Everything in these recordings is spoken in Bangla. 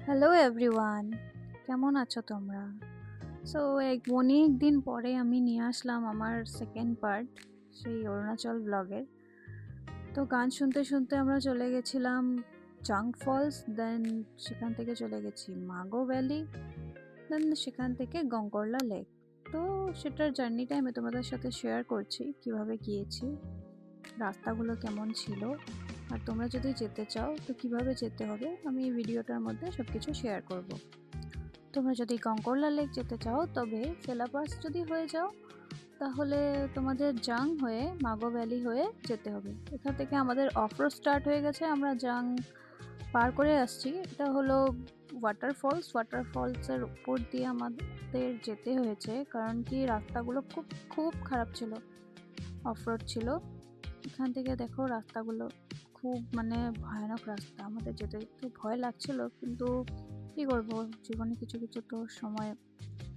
হ্যালো এভরিওয়ান, কেমন আছো তোমরা? সো অনেক দিন পরে আমি নিয়ে আসলাম আমার সেকেন্ড পার্ট সেই অরুণাচল ব্লগের। তো গান শুনতে শুনতে আমরা চলে গেছিলাম চাং ফলস, দেন সেখান থেকে চলে গেছি মাগো ভ্যালি, দেন সেখান থেকে গঙ্গরলা লেক। তো সেটার জার্নিটা আমি তোমাদের সাথে শেয়ার করছি, কিভাবে গিয়েছি, রাস্তাগুলো কেমন ছিল, আর তোমরা যদি যেতে চাও তো কিভাবে যেতে হবে আমি এই ভিডিওটার মধ্যে সব কিছু শেয়ার করব। তোমরা যদি কঙ্করলা লেক যেতে চাও তবে সেলাপাস যদি হয়ে যাও তাহলে তোমাদের জাং হয়ে মাগো ভ্যালি হয়ে যেতে হবে। এখান থেকে আমাদের অফরোড স্টার্ট হয়ে গেছে, আমরা জাং পার করে আসছি। এটা হলো ওয়াটারফলসের উপর দিয়ে আমাদের যেতে হয়েছে, কারণ কি রাস্তাগুলো খুব খুব খারাপ ছিল, অফরোড ছিল। এখান থেকে দেখো রাস্তাগুলো খুব ভয়ানক রাস্তা, আমাদের যেতে একটু ভয় লাগছিল, কিন্তু কি করবো, জীবনে কিছু কিছু তো সময়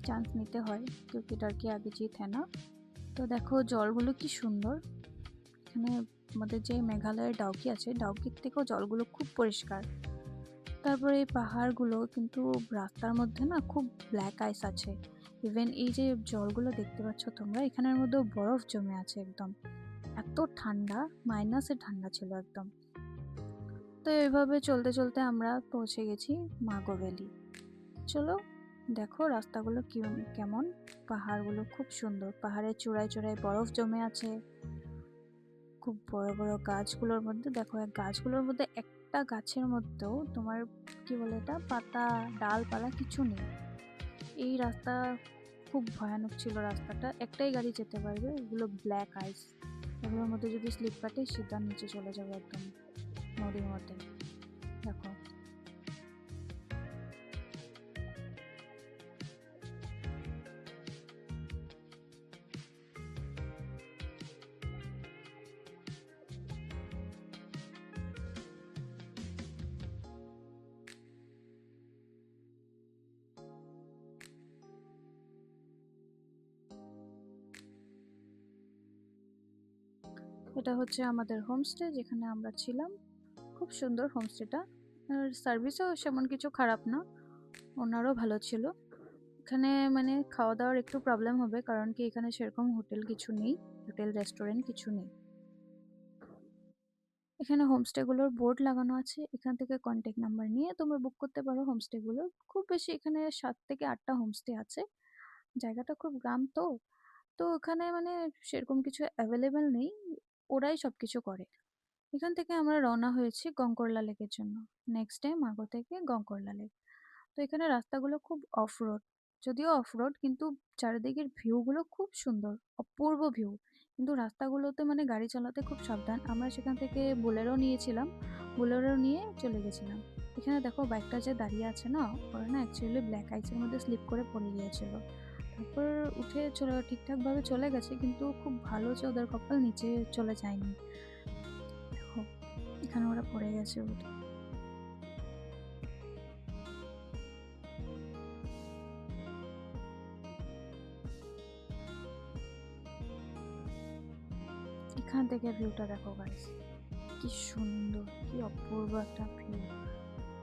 চান্স নিতে হয়, क्योंकि डर के आगे जीत है ना। তো দেখো জলগুলো কি সুন্দর, এখানে আমাদের যে মেঘালয়ের ডাউকি আছে, ডাউকির থেকেও জলগুলো খুব পরিষ্কার। তারপরে এই পাহাড়গুলো কিন্তু রাস্তার মধ্যে না খুব ব্ল্যাক আইস আছে। ইভেন এই যে জলগুলো দেখতে পাচ্ছ তোমরা, এখানের মধ্যেও বরফ জমে আছে একদম, এত ঠান্ডা, মাইনাসে ঠান্ডা ছিল একদম। তো এইভাবে চলতে চলতে আমরা পৌঁছে গেছি মাগো ভ্যালি। চলো দেখো রাস্তাগুলো কেমন, পাহাড়গুলো খুব সুন্দর, পাহাড়ের চূড়ায় চূড়ায় বরফ জমে আছে, খুব বড় বড় গাছগুলোর মধ্যে দেখো, এক গাছগুলোর মধ্যে একটা গাছের মধ্যেও তোমার কি বলে এটা, পাতা ডালপালা কিছু নেই। এই রাস্তা খুব ভয়ানক ছিল, রাস্তাটা একটাই গাড়ি যেতে পারবে, এগুলো ব্ল্যাক আইস, এগুলোর মধ্যে যদি স্লিপ কাটে সিধা নিচে চলে যাবে একদম নদীর মধ্যে। দেখো এটা হচ্ছে আমাদের হোমস্টে যেখানে আমরা ছিলাম, খুব সুন্দর হোমস্টেটা, আর সার্ভিসও সেমন কিছু খারাপ না, ওনারও ভালো ছিল। এখানে খাওয়া দাওয়ার একটু প্রবলেম হবে, কারণ কি এখানে সেরকম হোটেল কিছু নেই, হোটেল রেস্টুরেন্ট কিছু নেই। এখানে হোমস্টেগুলোর বোর্ড লাগানো আছে, এখান থেকে কন্ট্যাক্ট নাম্বার নিয়ে তোমরা বুক করতে পারো হোমস্টেগুলোর। খুব বেশি এখানে 7 থেকে 8টা হোমস্টে আছে, জায়গাটা খুব গ্রাম তো, তো ওখানে সেরকম কিছু অ্যাভেলেবেল নেই, ওরাই সব কিছু করে। এখান থেকে আমরা রওনা হয়েছি গঙ্গরলা লেকের জন্য, নেক্সট টাইম মাগো থেকে গঙ্গরলা লেক। তো এখানে রাস্তাগুলো খুব অফ রোড, যদিও অফ রোড কিন্তু চারিদিকের ভিউগুলো খুব সুন্দর, অপূর্ব ভিউ। কিন্তু রাস্তাগুলোতে গাড়ি চালাতে খুব সাবধান, আমরা সেখান থেকে বোলেরো নিয়েছিলাম, বোলেরো নিয়ে চলে গেছিলাম। এখানে দেখো বাইকটা যে দাঁড়িয়ে আছে না, ওরা না অ্যাকচুয়ালি ব্ল্যাক আইসের মধ্যে স্লিপ করে পড়ে গিয়েছিল, তারপর উঠে চলে ঠিকঠাকভাবে চলে গেছে, কিন্তু খুব ভালো যে ওদের কপাল নিচে চলে যায়নি। দেখো এখানে ওরা পড়ে গেছে উঠে। এখান থেকে ভিউটা দেখো গাইস, কি সুন্দর, কি অপূর্ব একটা ভিউ।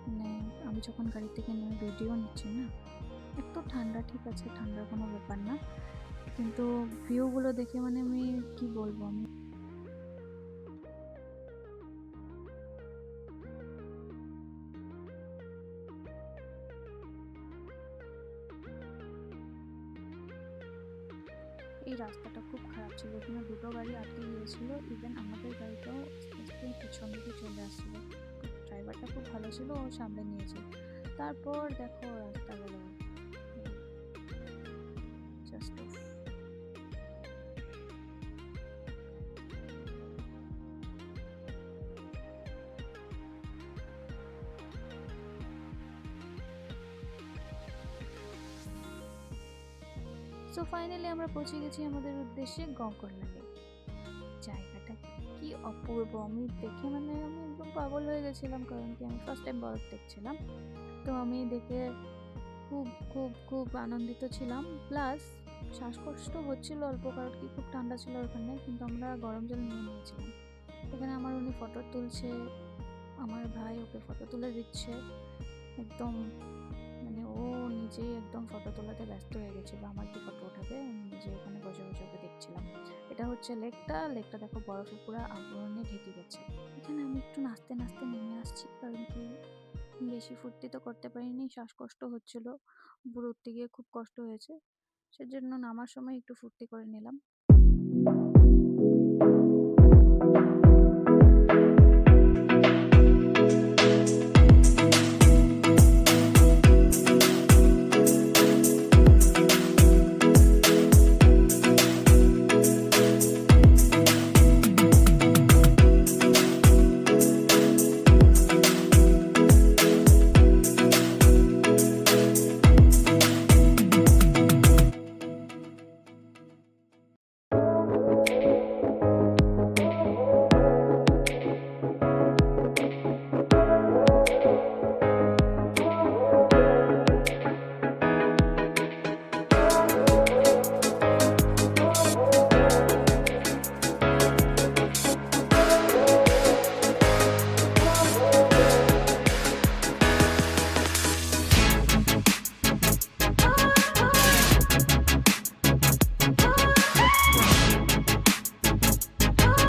মানে আমি যখন গাড়ি থেকে নেমে ভিডিও নিচ্ছি না, এত ঠান্ডা, ঠিক আছে ঠান্ডার কোনো ব্যাপার না, কিন্তু ভিউগুলো দেখে আমি কি বলবো, আমি এই রাস্তাটা খুব খারাপ ছিল, এখানে দুটো গাড়ি আটকে গিয়েছিল, ইভেন আমাদের গাড়িটাও আস্তে আস্তে পিছন দিকে চলে আসছিল। ড্রাইভারটা খুব ভালো ছিল, ও সামলে নিয়েছে। তারপর দেখো রাস্তাগুলো জাস্ট, সো ফাইনালি আমরা পৌঁছে গেছি আমাদের উদ্দেশ্যে গঙ্গরলা লেক। জায়গাটা কি অপূর্ব, আমি দেখে আমি একদম পাগল হয়ে গেছিলাম, কারণ কি আমি ফার্স্ট টাইম বরফ দেখছিলাম। তো আমি দেখে খুব খুব খুব আনন্দিত ছিলাম, প্লাস শ্বাসকষ্ট হচ্ছিল অল্প, কারণ কি খুব ঠান্ডা ছিল ওখানে, কিন্তু আমরা গরম জল নিয়ে নিয়েছিলাম। এখানে আমার উনি ফটো তুলছে, আমার ভাই ওকে ফটো তুলে দিচ্ছে, একদম মানে ও নিজেই একদম ফটো তোলাতে ব্যস্ত হয়ে গেছিল। আমার কি ফটো উঠাবে? আমি নিজে ওখানে বসে, বসে ওকে দেখছিলাম। এটা হচ্ছে লেকটা। লেকটা দেখো বরফে পুরা আবরণে ঢেকে গেছে। এখানে আমি একটু নাচতে, নাচতে নেমে আসছি। কারণ কি বেশি ফুর্তি তো করতে পারিনি। শ্বাসকষ্ট হচ্ছিল। উপরে উঠতে গিয়ে খুব কষ্ট হয়েছে। সেজন্য নামার সময় একটু ফুর্তি করে নিলাম।